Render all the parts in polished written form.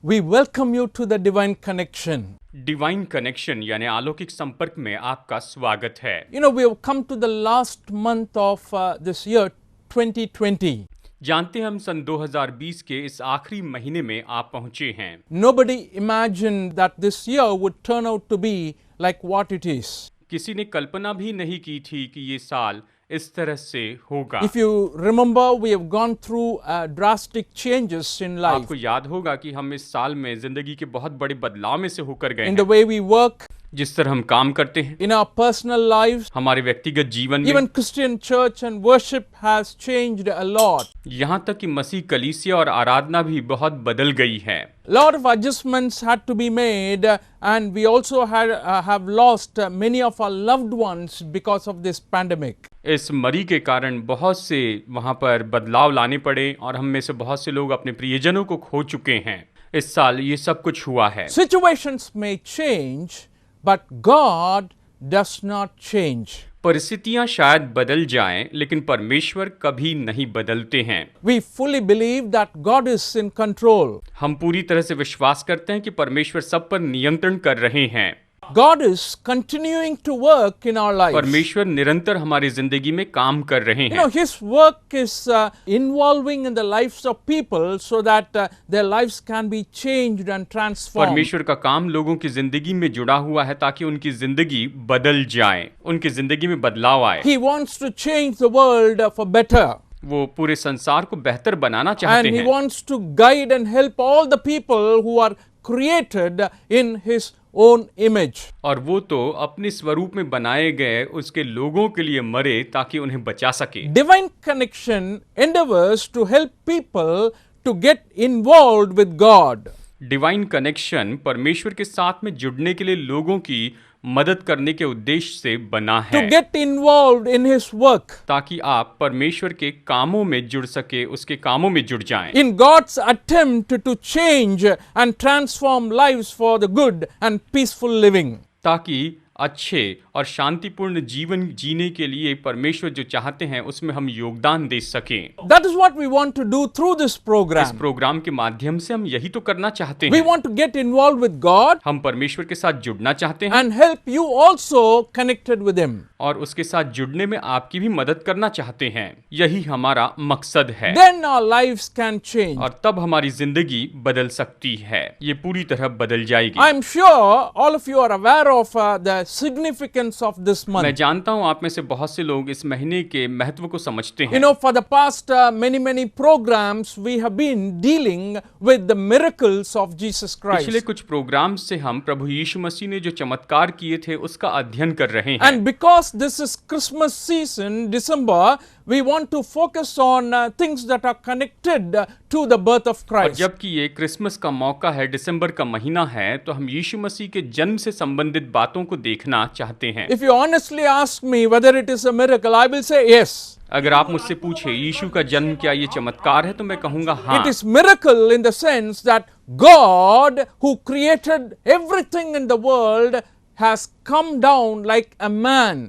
We welcome you to the Divine Connection. Divine connection यानी अलौकिक संपर्क में आपका स्वागत है। We have come to the last month of this year, 2020. जानते हैं हम सन 2020 के इस आखिरी महीने में आप पहुंचे हैं। Nobody imagined that this year would turn out to be like what it is. किसी ने कल्पना भी नहीं की थी कि ये साल इस तरह से होगा। If you remember, we have gone through drastic changes in life. आपको याद होगा कि हम इस साल में जिंदगी के बहुत बड़े बदलाव में से होकर गए In the हैं। way we work, जिस तरह हम काम करते हैं, in our personal lives, हमारे व्यक्तिगत जीवन में, even Christian church and worship has changed a lot. यहाँ तक कि मसीह कलीसिया और आराधना भी बहुत बदल गई है। Lot of adjustments had to be made, and we also have lost many of our loved ones because of this pandemic. इस मरी के कारण बहुत से वहाँ पर बदलाव लाने पड़े और हम में से बहुत से लोग अपने प्रियजनों को खो चुके हैं। इस साल ये सब कुछ हुआ है। Situations may change, but God does not change. परिस्थितियां शायद बदल जाएं, लेकिन परमेश्वर कभी नहीं बदलते हैं। We fully believe that God is in control. हम पूरी तरह से विश्वास करते हैं कि परमेश्वर सब पर नियंत्रण कर रहे हैं। God is continuing to work in our lives. परमेश्वर निरंतर हमारी जिंदगी में काम कर रहे हैं। His work is involving in the lives of people so that their lives can be changed and transformed. परमेश्वर का काम लोगों की जिंदगी में जुड़ा हुआ है ताकि उनकी जिंदगी बदल जाए, उनकी जिंदगी में बदलाव आए। He wants to change the world for better. वो पूरे संसार को बेहतर बनाना चाहते And He हैं wants to guide and help all the people who are created in His own image. और वो तो अपने स्वरूप में बनाए गए उसके लोगों के लिए मरे ताकि उन्हें बचा सके। Divine connection endeavors to help people to get involved with God. Divine connection परमेश्वर के साथ में जुड़ने के लिए लोगों की मदद करने के उद्देश्य से बना To है, get involved in His work. ताकि आप परमेश्वर के कामों में जुड़ सके, उसके कामों में जुड़ जाएं। In God's attempt to change and transform lives for the good and peaceful living. ताकि अच्छे और शांतिपूर्ण जीवन जीने के लिए परमेश्वर जो चाहते हैं उसमें हम योगदान दे सकें। That is what we want to do through this इस program. प्रोग्राम के माध्यम से हम यही तो करना चाहते We हैं। want to get involved with God हम परमेश्वर के साथ जुड़ना चाहते हैं and help you also connected with Him. और उसके साथ जुड़ने में आपकी भी मदद करना चाहते हैं। यही हमारा मकसद है। Then our lives can change. और तब हमारी जिंदगी बदल सकती है, ये पूरी तरह बदल जाएगी। I'm sure all of you are aware of the significance of this मैं month. जानता हूँ आप में से बहुत से लोग इस महीने के महत्व को समझते हैं। For the past many programs, we have been dealing with the miracles of Jesus पिछले Christ. कुछ प्रोग्राम से हम प्रभु यीशु मसीह ने जो चमत्कार किए थे उसका अध्ययन कर रहे हैं। And because this is Christmas season, December, we want to focus on things that are connected to the birth of और Christ. जबकि ये क्रिसमस का मौका है, दिसंबर का महीना है, तो हम यीशु मसीह के जन्म से संबंधित बातों को देखना चाहते हैं। If you honestly ask me whether it is a miracle, I will say yes. अगर आप मुझसे पूछे यीशु का जन्म क्या ये चमत्कार है, तो मैं कहूंगा हाँ। It is miracle in the sense that God, who created everything in the world, has come down like a man.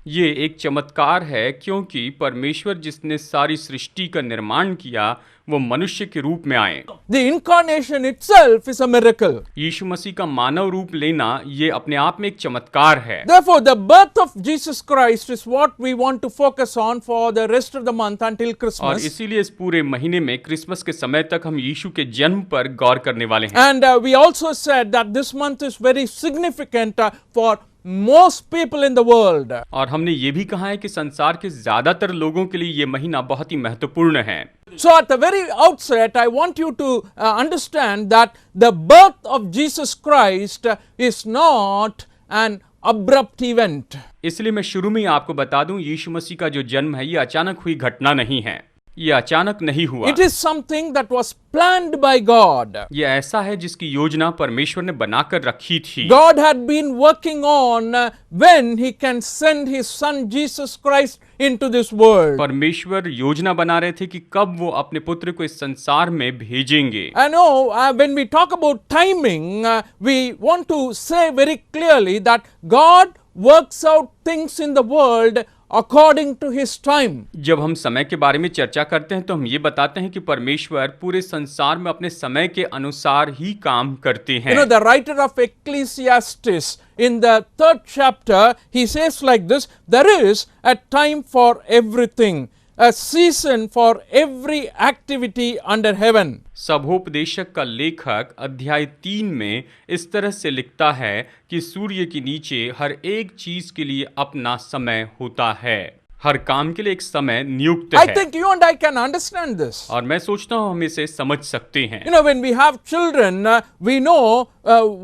ये एक चमत्कार है क्योंकि परमेश्वर जिसने सारी सृष्टि का निर्माण किया वो मनुष्य के रूप में आए। The incarnation itself is a miracle. यीशु मसीह का मानव रूप लेना ये अपने आप में एक चमत्कार है। Therefore, the birth of Jesus Christ is what we want to focus on for the rest of the month until और Christmas. इसीलिए इस पूरे महीने में क्रिसमस के समय तक हम यीशु के जन्म पर गौर करने वाले हैं। And we also said that this month is very significant for most people in the world. और हमने ये भी कहा है कि संसार के ज्यादातर लोगों के लिए ये महीना बहुत ही महत्वपूर्ण है। So at the very outset, I want you to understand that the birth of Jesus Christ is not an abrupt event. इसलिए मैं शुरू में ही आपको बता दूं, यीशु मसीह का जो जन्म है ये अचानक हुई घटना नहीं है, ये अचानक नहीं हुआ। It is something that was planned by God. ये ऐसा है जिसकी योजना परमेश्वर ने बनाकर रखी थी। God had been working on when He can send His Son Jesus Christ into this world. परमेश्वर योजना बना रहे थे कि कब वो अपने पुत्र को इस संसार में भेजेंगे। I know when we talk about timing, we want to say very clearly that God works out things in the world according to his time. जब हम समय के बारे में चर्चा करते हैं तो हम ये बताते हैं कि परमेश्वर पूरे संसार में अपने समय के अनुसार ही काम करते हैं। The writer of Ecclesiastes in the 3rd chapter, he says like this, there is a time for everything, a season for every activity under heaven. सभोपदेशक का लेखक अध्याय 3 में इस तरह से लिखता है कि सूर्य के नीचे हर एक चीज के लिए अपना समय होता है, हर काम के लिए एक समय नियुक्त I है। think you and I can understand this. और मैं सोचता हूँ हम इसे समझ सकते हैं। When we have children, we know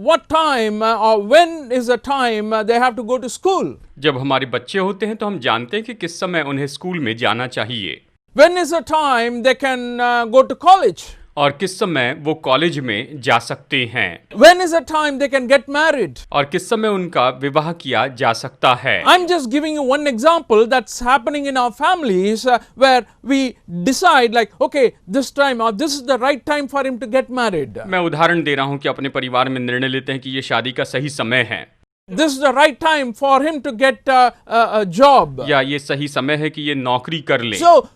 what time or when is the time they have to go to school. जब हमारे बच्चे होते हैं तो हम जानते हैं कि किस समय उन्हें स्कूल में जाना चाहिए, When is the time they can go to college? और किस समय वो कॉलेज में जा सकते हैं, When is the time they can get married? और किस समय उनका विवाह किया जा सकता है। I'm just giving you one example that's happening in our families where we decide like, okay, this time or this is the right time for him to get married. मैं उदाहरण दे रहा हूँ कि अपने परिवार में निर्णय लेते हैं कि ये शादी का सही समय है, This is the right time for him to get a job. या ये सही समय है कि ये नौकरी कर ले। So,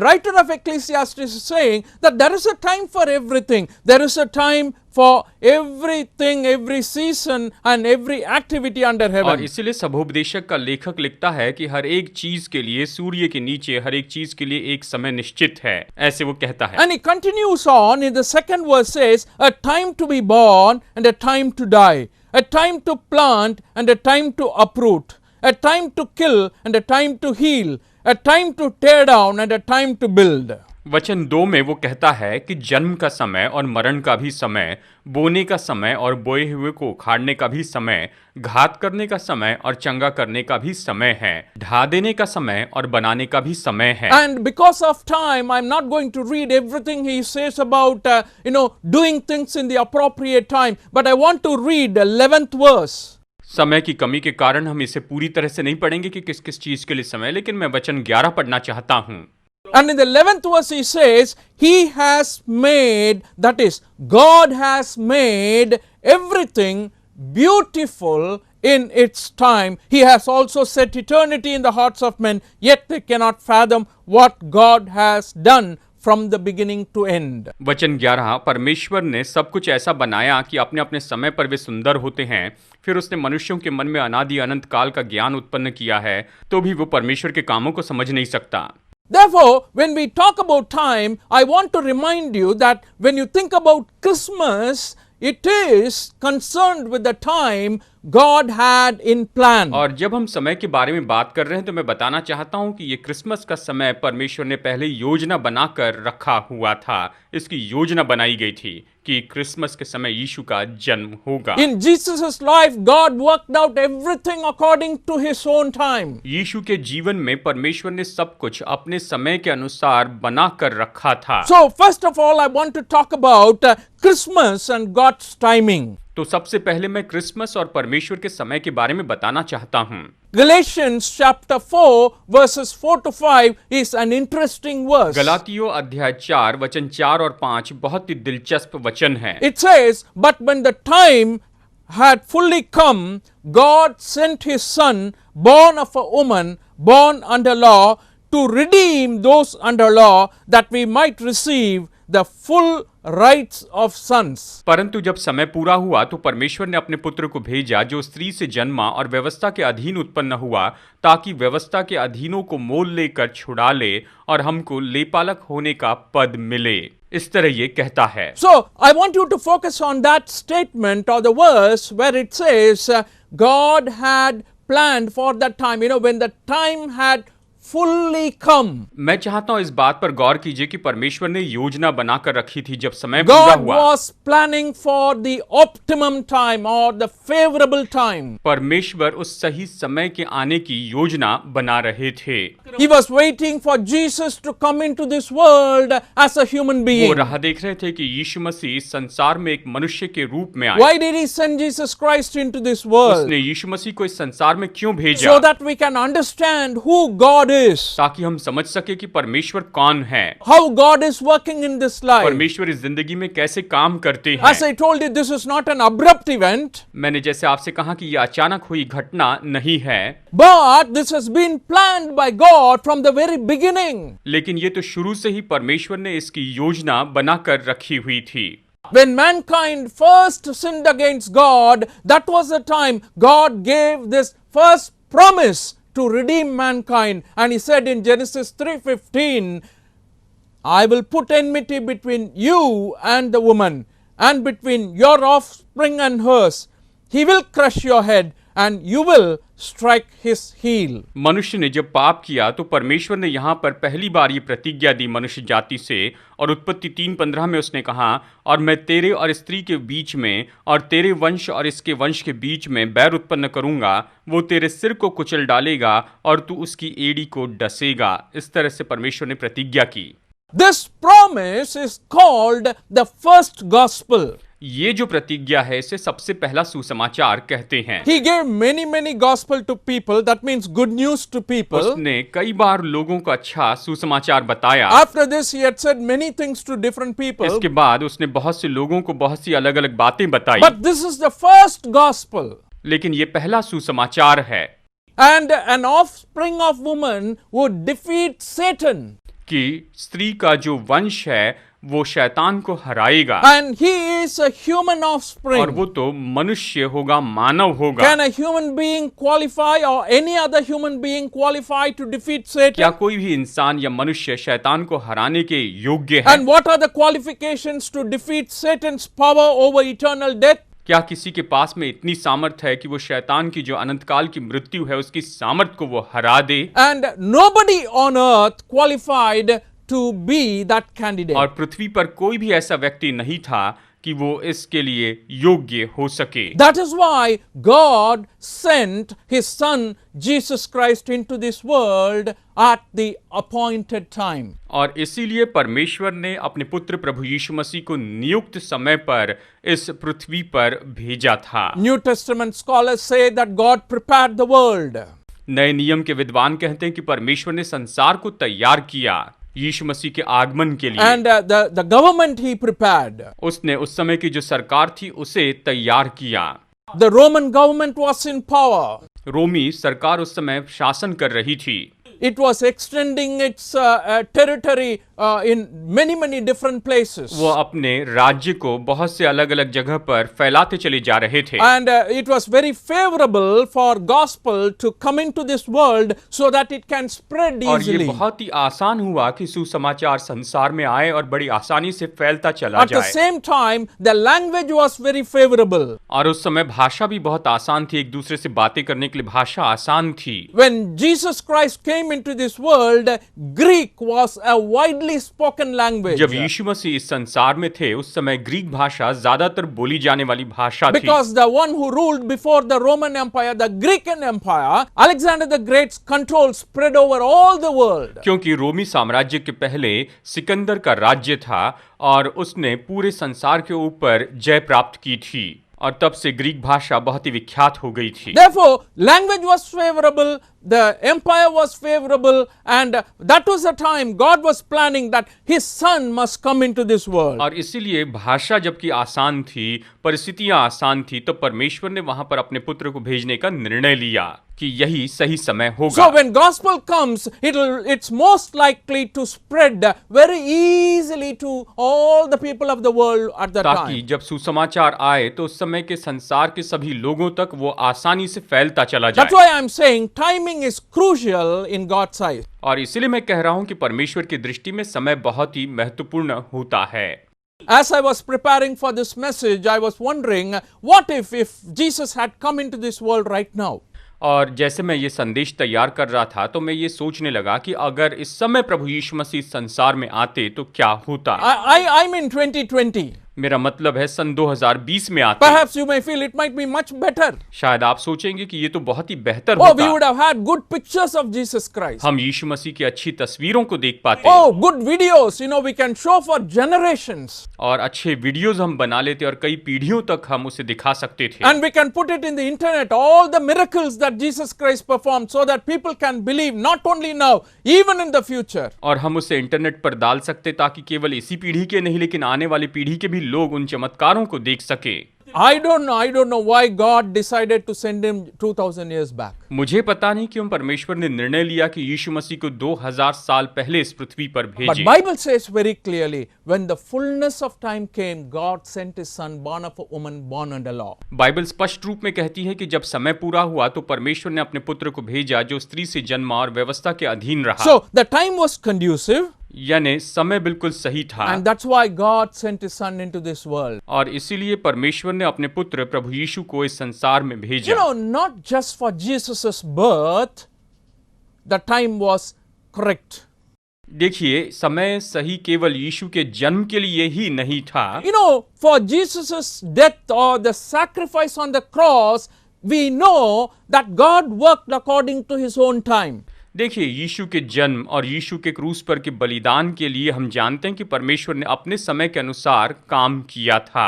writer of Ecclesiastes is saying that there is a time for everything. There is a time for everything, every season and every activity under और heaven. इसीलिए सभोपदेशक का लेखक लिखता है कि हर एक चीज के लिए, सूर्य के नीचे हर एक चीज के लिए एक समय निश्चित है, ऐसे वो कहता है। And he continues on in the second verse says, a time to be born and a time to die, a time to plant and a time to uproot, a time to kill and a time to heal, a time to tear down and a time to build. वचन 2 में वो कहता है कि जन्म का समय और मरण का भी समय, बोने का समय और बोए हुए को उखाड़ने का भी समय, घात करने का समय और चंगा करने का भी समय है, ढा देने का समय और बनाने का भी समय है। And because of time, I'm not going to read everything he says about, doing things in the appropriate time, but I want to read the 11th verse. समय की कमी के कारण हम इसे पूरी तरह से नहीं पढ़ेंगे कि किस किस चीज के लिए समय, लेकिन मैं वचन 11 पढ़ना चाहता हूँ। And in the 11th verse he says, he has made, that is, God has made everything beautiful in its time. He has also set eternity in the hearts of men, yet they cannot fathom what God has done from the beginning to end. वचन 11, परमेश्वर ने सब कुछ ऐसा बनाया कि अपने अपने समय पर वे सुंदर होते हैं, फिर उसने मनुष्यों के मन में अनादि अनंत काल का ज्ञान उत्पन्न किया है, तो भी वो परमेश्वर के कामों को समझ नहीं सकता। Therefore, when we talk about time, I want to remind you that when you think about Christmas, it is concerned with the time God had in plan. और जब हम समय के बारे में बात कर रहे हैं तो मैं बताना चाहता हूं कि ये क्रिसमस का समय परमेश्वर ने पहले योजना बनाकर रखा हुआ था। इसकी योजना बनाई गई थी कि क्रिसमस के समय यीशु का जन्म होगा। In Jesus' life, God worked out everything according to His own time. यीशु के जीवन में परमेश्वर ने सब कुछ अपने समय के अनुसार बना कर रखा था। So, first of all, I want to talk about Christmas and God's timing. तो सबसे पहले मैं क्रिसमस और परमेश्वर के समय के बारे में बताना चाहता हूँ। Galatians chapter 4 verses 4 to 5 is an interesting verse. गलातियों अध्याय 4 वचन 4 और 5 बहुत ही दिलचस्प वचन है। It says, but when the time had fully come, God sent His Son, born of a woman, born under law, to redeem those under law, that we might receive the full rights of sons. परंतु जब समय पूरा हुआ तो परमेश्वर ने अपने पुत्र को भेजा जो स्त्री से जन्मा और व्यवस्था के अधीन उत्पन्न हुआ, ताकि व्यवस्था के अधीनों को मोल लेकर छुड़ा ले और हमको लेपालक होने का पद मिले। इस तरह ये कहता है। So, I want you to focus on that statement or the verse where it says, God had planned for that time, when the time had fully come. मैं चाहता हूं इस बात पर गौर कीजिए कि परमेश्वर ने योजना बनाकर रखी थी जब समय पूरा God हुआ। was planning for the optimum time or the favorable time. परमेश्वर उस सही समय के आने की योजना बना रहे थे। He was waiting for Jesus to come into this world as a human वो being. राह देख रहे थे कि यीशु मसीह संसार में एक मनुष्य के रूप में आए। Why did He send Jesus Christ into this world? उसने यीशु मसीह को इस संसार में क्यों भेजा? So that we can understand who God is, ताकि हम समझ सके कि परमेश्वर कौन है, how God is working in this life. परमेश्वर इस जिंदगी में कैसे काम करते हैं। As I told you, this is not an abrupt event, मैंने जैसे आपसे कहा कि यह अचानक हुई घटना नहीं है, but this has been planned by God from the very beginning. लेकिन ये तो शुरू से ही परमेश्वर ने इसकी योजना बनाकर रखी हुई थी। When mankind first sinned against God, that was the time God gave this first promise to redeem mankind. And he said in Genesis 3:15, I will put enmity between you and the woman, and between your offspring and hers. He will crush your head, and you will strike his heel. मनुष्य ने जब पाप किया तो परमेश्वर ने यहाँ पर पहली बार ये प्रतिज्ञा दी मनुष्य जाति से, और उत्पत्ति 3:15 में उसने कहा, और मैं तेरे और स्त्री के बीच में और तेरे वंश और इसके वंश के बीच में बैर उत्पन्न करूंगा, वो तेरे सिर को कुचल डालेगा और तू उसकी एड़ी को डसेगा। इस तरह से परमेश्वर ने प्रतिज्ञा की। This promise is called the first gospel. ये जो प्रतिज्ञा है इसे सबसे पहला सुसमाचार कहते हैं। He gave many gospel to people. That means good news to people. उसने कई बार लोगों को अच्छा सुसमाचार बताया। After this, he had said many things to different people. इसके बाद उसने बहुत से लोगों को बहुत सी अलग अलग बातें बताई। But this is the first gospel. लेकिन ये पहला सुसमाचार है And an offspring of woman would defeat Satan. कि स्त्री का जो वंश है वो शैतान को हराएगा, And he is a human और offspring. वो तो मनुष्य होगा, मानव होगा। Can a human being qualify, or any other human being qualify to defeat क्या Satan? कोई भी इंसान या मनुष्य शैतान को हराने के योग्य है? And what are the qualifications to defeat Satan's power over eternal death? क्या किसी के पास में इतनी सामर्थ है कि वो शैतान की जो अनंत काल की मृत्यु है उसकी सामर्थ को वो हरा दे? And nobody on earth qualified to be that candidate. और पृथ्वी पर कोई भी ऐसा व्यक्ति नहीं था कि वो इसके लिए योग्य हो सके। That is why God sent His Son Jesus Christ into this world at the appointed time. और इसीलिए परमेश्वर ने अपने पुत्र प्रभु यीशु मसीह को नियुक्त समय पर इस पृथ्वी पर भेजा था। New Testament scholars say that God prepared the world. नए नियम के विद्वान कहते हैं कि परमेश्वर ने संसार को तैयार किया यीशु मसीह के आगमन के लिए। And the government He prepared. उसने उस समय की जो सरकार थी उसे तैयार किया। The Roman government was in power. रोमी सरकार उस समय शासन कर रही थी। It was extending its territory in many different places. वो अपने राज्य को बहुत से अलग अलग जगह पर फैलाते चले जा रहे थे। And it was very favorable for gospel to come into this world so that it can spread और ये easily. बहुत ही आसान हुआ कि सुसमाचार संसार में आए और बड़ी आसानी से फैलता चला At the जाए। same time, the language was very favorable. और उस समय भाषा भी बहुत आसान थी, एक दूसरे से बातें करने के लिए भाषा आसान थी। When Jesus Christ came into this world, Greek was a widely spoken language. जब यीशु मसीह इस संसार में थे उस समय ग्रीक भाषा ज्यादातर बोली जाने वाली भाषा थी। Because the one who ruled before the Roman Empire, the Greek Empire, Alexander the Great's control spread over all the world. क्योंकि रोमी साम्राज्य के पहले सिकंदर का राज्य था और उसने पूरे संसार के ऊपर जय प्राप्त की थी, और तब से ग्रीक भाषा बहुत ही विख्यात हो गई थी। Therefore, language was favorable, the empire was favorable, and that was the time God was planning that His Son must come into this world. और इसीलिए भाषा जबकि आसान थी, परिस्थितियां आसान थी, तो परमेश्वर ने वहां पर अपने पुत्र को भेजने का निर्णय लिया कि यही सही समय होगा। So when gospel comes, it's most likely to spread very easily to all the people of the world at that ताकि time. जब सुसमाचार आए तो उस समय के संसार के सभी लोगों तक वो आसानी से फैलता चला जाए। That's why I'm saying timing is crucial in God's eyes. और इसीलिए मैं कह रहा हूं कि परमेश्वर की दृष्टि में समय बहुत ही महत्वपूर्ण होता है। As I was preparing for this message, I was wondering, what if Jesus had come into this world right now? और जैसे मैं ये संदेश तैयार कर रहा था तो मैं ये सोचने लगा कि अगर इस समय प्रभु यीशु मसीह संसार में आते तो क्या होता। I'm in 2020. मेरा मतलब है सन 2020 में आते। Perhaps you may feel it might be much better. शायद आप सोचेंगे कि ये तो बहुत ही बेहतर Oh, we होता, would have had good pictures of Jesus Christ. हम यीशु मसीह की अच्छी तस्वीरों को देख पाते Oh, good videos, we can show for generations. और अच्छे वीडियोस हम बना लेते और कई पीढ़ियों तक हम उसे दिखा सकते थे। And we can put it in the internet, all the miracles that Jesus Christ performed, so that people can believe not only now, even in the future. और हम उसे इंटरनेट पर डाल सकते ताकि केवल इसी पीढ़ी के नहीं लेकिन आने वाली पीढ़ी के भी लोग उन चमत्कारों को देख सके। I don't know why God decided to send him 2000 years back. मुझे पता नहीं क्यों परमेश्वर ने निर्णय लिया कि यीशु मसीह को 2000 साल पहले इस पृथ्वी पर But भेजे। Bible says very clearly, when the fullness of time came, God sent his son, born of a woman, born under law. Bible स्पष्ट रूप में कहती है कि जब समय पूरा हुआ तो परमेश्वर ने अपने पुत्र को भेजा जो स्त्री से जन्मा और व्यवस्था के अधीन रहा। So the time was conducive, यानी समय बिल्कुल सही था and that's why God sent his son into this world. और इसीलिए परमेश्वर ने अपने पुत्र प्रभु यीशु को इस संसार में भेजा। Not just for Jesus' birth, the time was correct. देखिए, समय सही केवल यीशु के जन्म के लिए ही नहीं था। For Jesus' death or the sacrifice on the cross, we know that God worked according to his own time. देखिए, यीशु के जन्म और यीशु के क्रूस पर के बलिदान के लिए हम जानते हैं कि परमेश्वर ने अपने समय के अनुसार काम किया था।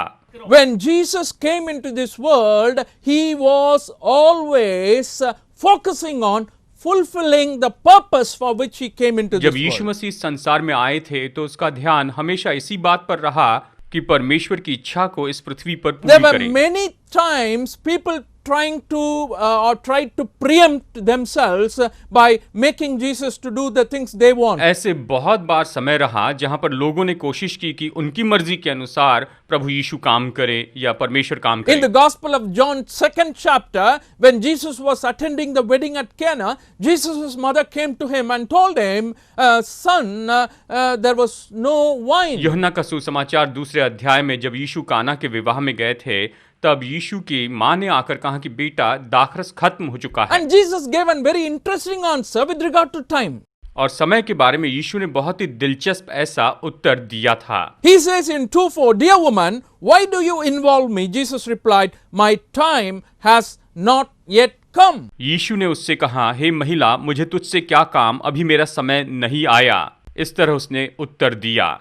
When Jesus came into this world, he was always focusing on fulfilling the purpose for which he came into this जब यीशु world. मसीह संसार में आए थे तो उसका ध्यान हमेशा इसी बात पर रहा कि परमेश्वर की इच्छा को इस पृथ्वी पर There पूरी were करें। many times people trying to or tried to preempt themselves by making Jesus to do the things they want. ऐसे बहुत बार समय रहा जहां पर लोगों ने कोशिश की कि उनकी मर्जी के अनुसार प्रभु यीशु काम करे या परमेश्वर काम In the करे। Gospel of John, 2nd chapter, when Jesus was attending the wedding at Cana, Jesus' mother came to him and told him, son, there was no wine. यूहन्ना का सुसमाचार दूसरे अध्याय में जब यीशु काना के विवाह में गए थे तब यीशु की मां ने आकर कहा कि बेटा दाखरस खत्म हो चुका है। And Jesus gave a very interesting answer with regard to time. और समय के बारे में यीशु ने बहुत ही दिलचस्प ऐसा उत्तर दिया था। He says in 2:4, Dear woman, why do you involve me? Jesus replied, My time has not yet come. यीशु ने उससे कहा, हे महिला, मुझे तुझसे क्या काम, अभी मेरा समय नहीं आया। इस तरह उसने उत्तर दिया।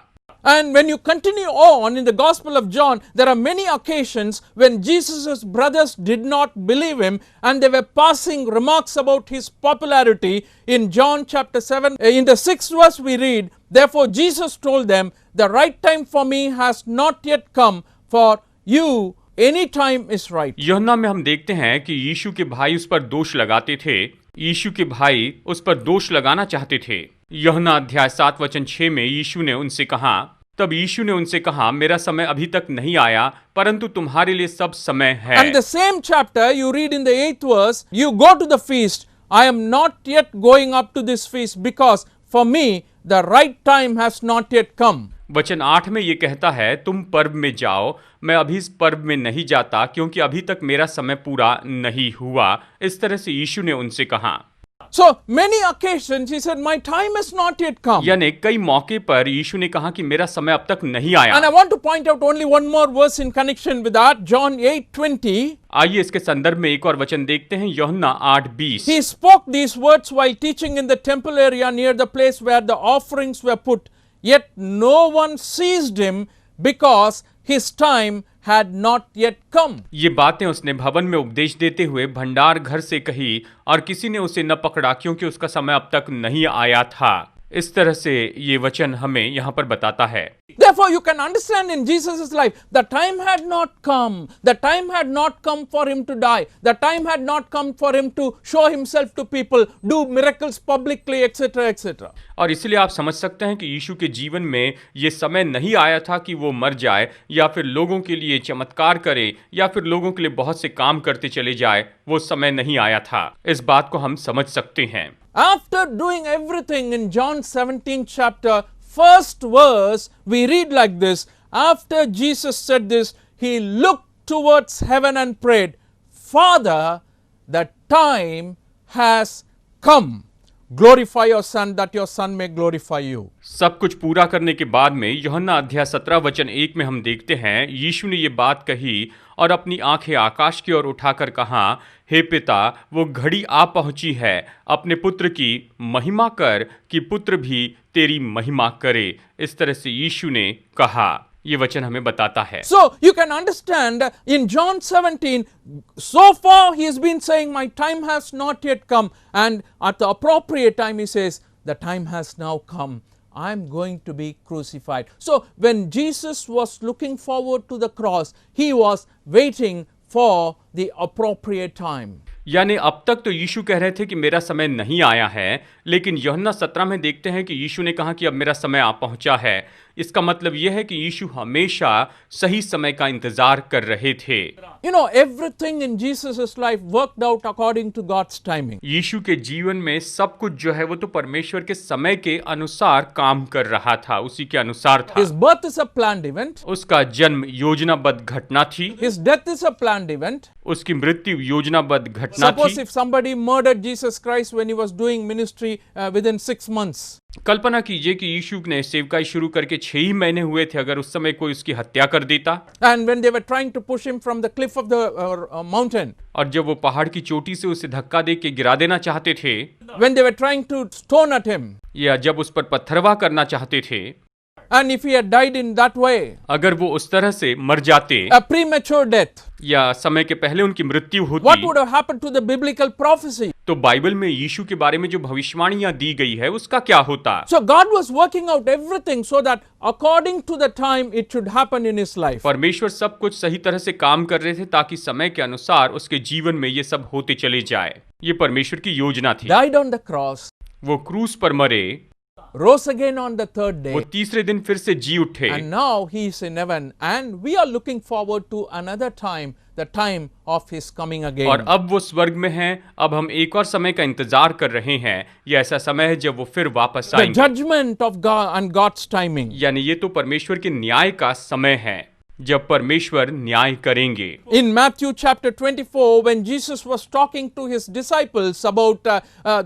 And when you continue on in the Gospel of John, there are many occasions when Jesus' brothers did not believe him and they were passing remarks about his popularity. In John chapter 7, in the 6th verse we read, Therefore Jesus told them, The right time for me has not yet come, for you any time is right. यूहन्ना में हम देखते हैं कि यीशु के भाई उस पर दोष लगाते थे। यीशु के भाई उस पर दोष लगाना चाहते थे। यूहन्ना अध्याय 7 वचन 6 में यीशु ने उनसे कहा, तब यीशु ने उनसे कहा, मेरा समय अभी तक नहीं आया, परंतु तुम्हारे लिए सब समय है। And the same chapter you read in the 8th verse, you go to the feast. I am not yet going up to this feast because for me the right time has not yet come. वचन 8 में ये कहता है, तुम पर्व में जाओ, मैं अभी इस पर्व में नहीं जाता क्योंकि अभी तक मेरा समय पूरा नहीं हुआ। इस तरह से यीशु ने उनसे कहा। So many occasions he said, My time has not yet come. यानी कई मौके पर यीशु ने कहा कि मेरा समय अब तक नहीं आया। And I want to point out only one more verse in connection with that, John 8:20. आइए इसके संदर्भ में एक और वचन देखते हैं, यूहन्ना 8:20। He spoke these words while teaching in the temple area near the place where the offerings were put. Yet no one seized him because his time had not yet come. ये बातें उसने भवन में उपदेश देते हुए भंडार घर से कही और किसी ने उसे न पकड़ा क्योंकि उसका समय अब तक नहीं आया था। इस तरह से ये वचन हमें यहाँ पर बताता है। Therefore you can understand in Jesus' life, the time had not come. The time had not come for him to die. The time had not come for him to show himself to people, do miracles publicly, etc., etc. और इसलिए आप समझ सकते हैं कि यीशु के जीवन में ये समय नहीं आया था कि वो मर जाए या फिर लोगों के लिए चमत्कार करे या फिर लोगों के लिए बहुत से काम करते चले जाए। वो समय नहीं आया था। इस बात को हम समझ सकते हैं। After doing everything in John 17 chapter, first verse, we read like this. After Jesus said this, he looked towards heaven and prayed, Father, the time has come. glorify your son that your son may glorify you. सब कुछ पूरा करने के बाद में यूहन्ना अध्याय 17 वचन 1 में हम देखते हैं, यीशु ने ये बात कही और अपनी आंखें आकाश की ओर उठाकर कहा, हे पिता, वो घड़ी आ पहुंची है, अपने पुत्र की महिमा कर कि पुत्र भी तेरी महिमा करे। इस तरह से यीशु ने कहा। ये वचन हमें बताता है। So you can understand in John 17, so far he has been saying, my time has not yet come, and at the appropriate time he says, the time has now come. I am going to be crucified. So when Jesus was looking forward to the cross, he was waiting for the appropriate time. यानी अब तक तो यीशु कह रहे थे कि मेरा समय नहीं आया है, लेकिन यूहन्ना 17 में देखते हैं कि यीशु ने कहा कि अब मेरा समय आ पहुंचा है। इसका मतलब यह है कि यीशु हमेशा सही समय का इंतजार कर रहे थे। You know, everything in Jesus' life worked out according to God's timing. यीशु के जीवन में सब कुछ जो है वो तो परमेश्वर के समय के अनुसार काम कर रहा था, उसी के अनुसार था। His birth is a planned event. उसका जन्म योजनाबद्ध घटना थी। His death is a planned event. उसकी मृत्यु योजनाबद्ध घटना Suppose थी। if somebody murdered Jesus Christ when he was doing ministry within 6 months. कल्पना कीजिए कि यीशु ने सेवकाई शुरू करके 6 ही महीने हुए थे, अगर उस समय कोई उसकी हत्या कर देता। And when they were trying to push him from the cliff of the mountain. और जब वो पहाड़ की चोटी से उसे धक्का दे के गिरा देना चाहते थे, When they were trying to stone at him. या जब उस पर पत्थरवा करना चाहते थे, And if he had died in that way. अगर वो उस तरह से मर जाते, A premature death. या समय के पहले उनकी मृत्यु What होती, would have happened to the biblical prophecy? तो बाइबल में यीशु के बारे में जो भविष्यवाणियां दी गई है उसका क्या होता? So God was working out everything so that according to the time it should happen in his life. परमेश्वर सब कुछ सही तरह से काम कर रहे थे ताकि समय के अनुसार उसके जीवन में ये सब होते चले जाए। ये परमेश्वर की योजना थी। Died on the cross. वो क्रूस पर मरे, Rose again on the third वो day. तीसरे दिन फिर से जी उठे, And now he is in heaven. And we are looking forward to another time, the time of his coming और again. अब वो स्वर्ग में हैं। अब हम एक और समय का इंतजार कर रहे हैं। ये ऐसा समय है जब वो फिर वापस The आएंगे। judgment of God and God's timing. यानी ये तो परमेश्वर के न्याय का समय है, जब परमेश्वर न्याय करेंगे। In Matthew chapter 24, when Jesus was talking to his disciples about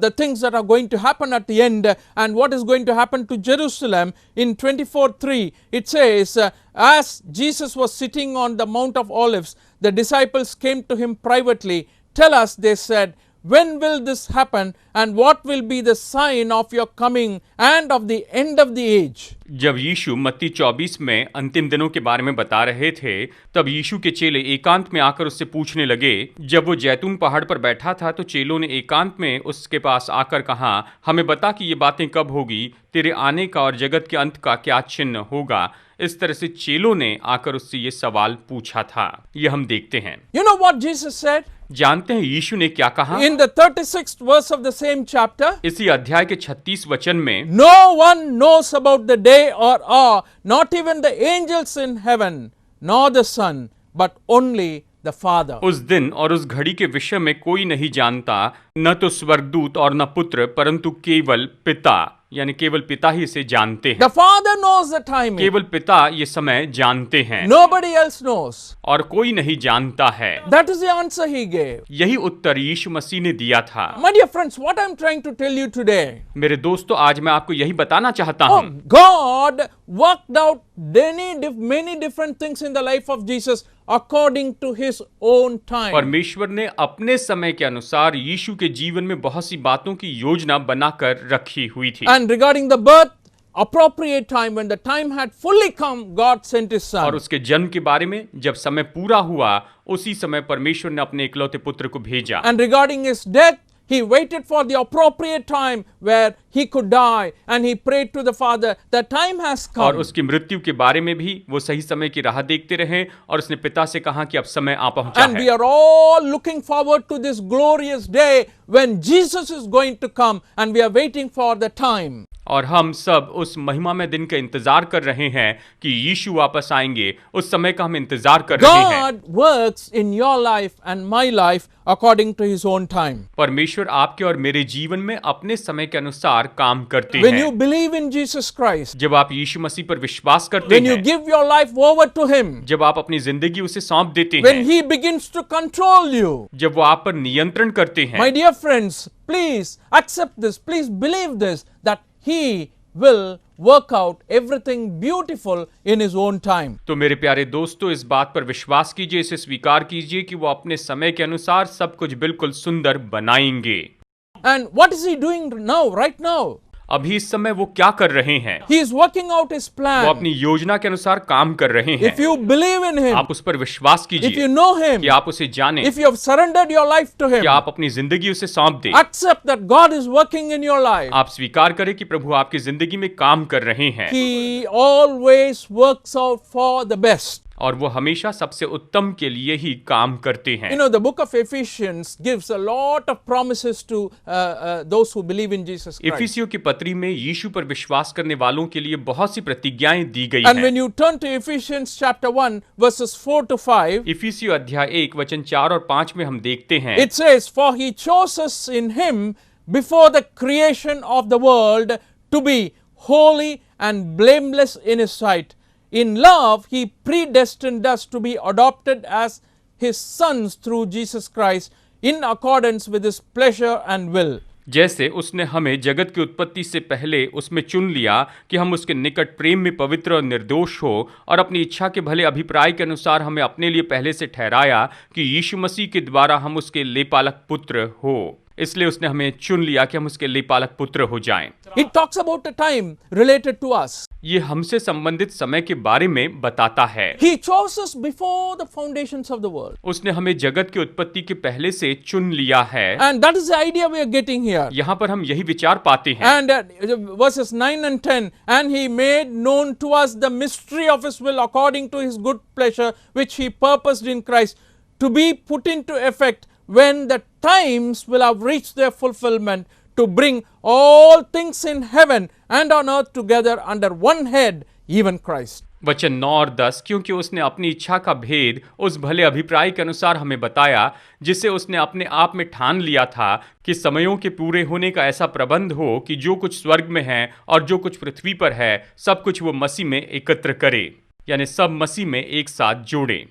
the things that are going to happen at the end and what is going to happen to Jerusalem, in 24:3, it says, as Jesus was sitting on the Mount of Olives, the disciples came to him privately. Tell us, they said, when will this happen and what will be the sign of your coming and of the end of the age? जब यीशु मत्ती 24 में अंतिम दिनों के बारे में बता रहे थे, तब यीशु के चेले एकांत में आकर उससे पूछने लगे। जब वो जैतून पहाड़ पर बैठा था तो चेलों ने एकांत में उसके पास आकर कहा, हमें बता कि ये बातें कब होगी, तेरे आने का और जगत के अंत का क्या चिन्ह होगा। इस तरह से चेलों ने आकर उससे ये सवाल पूछा था। ये हम देखते हैं। You know what Jesus said? जानते हैं यीशु ने क्या कहा? In the 36th verse of the same chapter, इसी अध्याय के 36 वचन में, no one knows about the day or hour, not even the angels in heaven, nor the Son, but only the Father. उस दिन और उस घड़ी के विषय में कोई नहीं जानता, न तो स्वर्गदूत और न पुत्र, परंतु केवल पिता, यानी केवल पिता ही इसे जानते हैं। The Father knows the timing. केवल पिता ये समय जानते हैं, Nobody else knows. और कोई नहीं जानता है। That is the answer he gave. यही उत्तर यीशु मसीह ने दिया था। My dear friends, what I'm trying to tell you today, मेरे दोस्तों, आज मैं आपको यही बताना चाहता oh, हूँ। God worked out many different things in the life of Jesus according to his own time. परमेश्वर ने अपने समय के अनुसार यीशु के जीवन में बहुत सी बातों की योजना बनाकर रखी हुई थी। And regarding the birth, appropriate time, when the time had fully come, God sent his और son. उसके जन्म के बारे में जब समय पूरा हुआ, उसी समय परमेश्वर ने अपने इकलौते पुत्र को भेजा। And regarding his death, he waited for the appropriate time where he could die, and he prayed to the Father, the time has और come. उसकी मृत्यु के बारे में भी वो सही समय की राह देखते रहे और उसने पिता से कहा कि अब समय आ पहुंचा And we है। are all looking forward to this glorious day when Jesus is going to come, and we are waiting for the time. और हम सब उस महिमामय दिन का इंतजार कर रहे हैं कि यीशु वापस आएंगे। उस समय का हम इंतजार कर रहे हैं। God works in your life and my life according to His own time. परमेश्वर आपके और मेरे जीवन में अपने समय के अनुसार काम करते When हैं। you believe in Jesus Christ, जब आप यीशु मसीह पर विश्वास करते when you हैं, give your life over to Him, जब आप अपनी जिंदगी उसे सौंप देते when हैं, He begins to control you, जब वो आप पर नियंत्रण करते हैं, my dear friends, please accept this, please believe this, that He will work out everything beautiful in His own time. तो मेरे प्यारे दोस्तों, इस बात पर विश्वास कीजिए, इसे स्वीकार कीजिए कि वो अपने समय के अनुसार सब कुछ बिल्कुल सुंदर बनाएंगे। And what is He doing now, right now? अभी इस समय वो क्या कर रहे हैं? He is working out His वो plan. अपनी योजना के अनुसार काम कर रहे हैं। If you believe in Him, आप उस पर विश्वास if कीजिए you know Him, कि आप उसे जानें, if you have surrendered your life to Him, कि आप अपनी जिंदगी उसे सौंप दें। accept that God is working in your life. आप स्वीकार करें कि प्रभु आपकी जिंदगी में काम कर रहे हैं He always works out for the best. और वो हमेशा सबसे उत्तम के लिए ही काम करते हैं। You know, the book of Ephesians gives a lot of promises to those who believe in Jesus Christ. इफिसियों की पत्री में यीशु पर विश्वास करने वालों के लिए बहुत सी प्रतिज्ञाएं दी गई And हैं। when you turn to Ephesians chapter 1 verses 4 to 5, इफिसियों अध्याय 1 वचन 4 और 5 में हम देखते हैं, it says, "For He chose us in Him before the creation of the world to be holy and blameless in His sight. In love, He predestined us to be adopted as His sons through Jesus Christ in accordance with His pleasure and will." जैसे उसने हमें जगत की उत्पत्ति से पहले उसमें चुन लिया कि हम उसके निकट प्रेम में पवित्र और निर्दोष हो, और अपनी इच्छा के भले अभिप्राय के अनुसार हमें अपने लिए पहले से ठहराया कि यीशु मसीह के द्वारा हम उसके लेपालक पुत्र हो। इसलिए उसने हमें चुन लिया कि हम उसके लेपालक पुत्र हो जाएं। It talks about a time related to us. ये हमसे संबंधित समय के बारे में बताता है। He chose us before the foundations of the world. उसने हमें जगत की उत्पत्ति के पहले से चुन लिया है। And that is the idea we are getting here. यहाँ पर हम यही विचार पाते हैं। And verses 9 and 10, "And He made known to us the mystery of His will according to His good pleasure, which He purposed in Christ, to be put into effect when the times will have reached their fulfillment, to bring all things in heaven and on earth together under one head, even Christ." वचन 9 और 10, क्योंकि उसने अपनी इच्छा का भेद उस भले अभिप्राय के अनुसार हमें बताया, जिसे उसने अपने आप में ठान लिया था कि समयों के पूरे होने का ऐसा प्रबंध हो कि जो कुछ स्वर्ग में है और जो कुछ पृथ्वी पर है, सब कुछ वो मसीह में एकत्र करे, यानी सब मसीह में एक साथ जोड़े।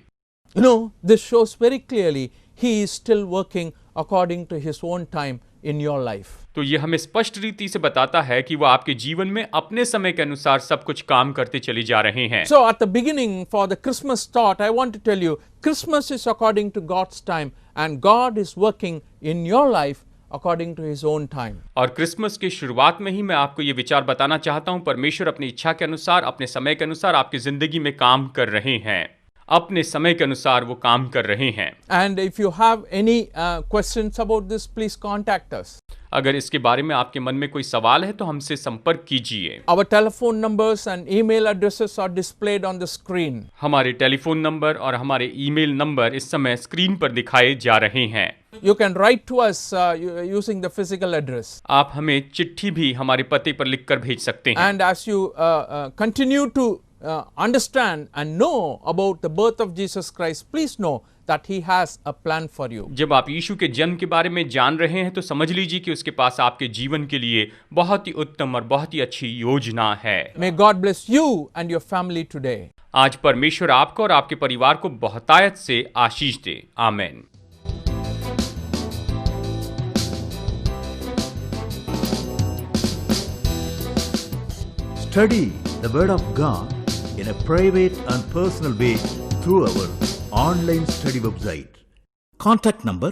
You know, this shows very clearly He is still working according to His own time in your life. तो ये हमें स्पष्ट रीति से बताता है कि वो आपके जीवन में अपने समय के अनुसार सब कुछ काम करते चले जा रहे हैं। So at the beginning, for the Christmas thought, I want to tell you, Christmas is according to God's time, and God is working in your life according to His own time. और Christmas की शुरुआत में ही मैं आपको ये विचार बताना चाहता हूँ, परमेश्वर अपनी इच्छा के अनुसार, अपने समय के अनुसार आपकी जिंदगी में काम कर रहे हैं। अपने समय के अनुसार वो काम कर रहे हैं। And if you have any questions about this, please contact us. अगर इसके बारे में आपके मन में कोई सवाल है तो हमसे संपर्क कीजिए। Our telephone numbers and email addresses are displayed on the screen. हमारे टेलीफोन नंबर और हमारे ईमेल नंबर इस समय स्क्रीन पर दिखाए जा रहे हैं। You can write to us using the physical address. आप हमें चिट्ठी भी हमारे पते पर लिखकर भेज सकते हैं। And as you continue to understand and know about the birth of Jesus Christ, please know that He has a plan for you. जब आप यीशु के जन्म के बारे में जान रहे हैं तो समझ लीजिए कि उसके पास आपके जीवन के लिए बहुत ही उत्तम और बहुत ही अच्छी योजना है। May God bless you and your family today. आज परमेश्वर आपको और आपके परिवार को बहुतायत से आशीष दे। आमीन। Study the Word of God in a private and personal way through our online study website. Contact number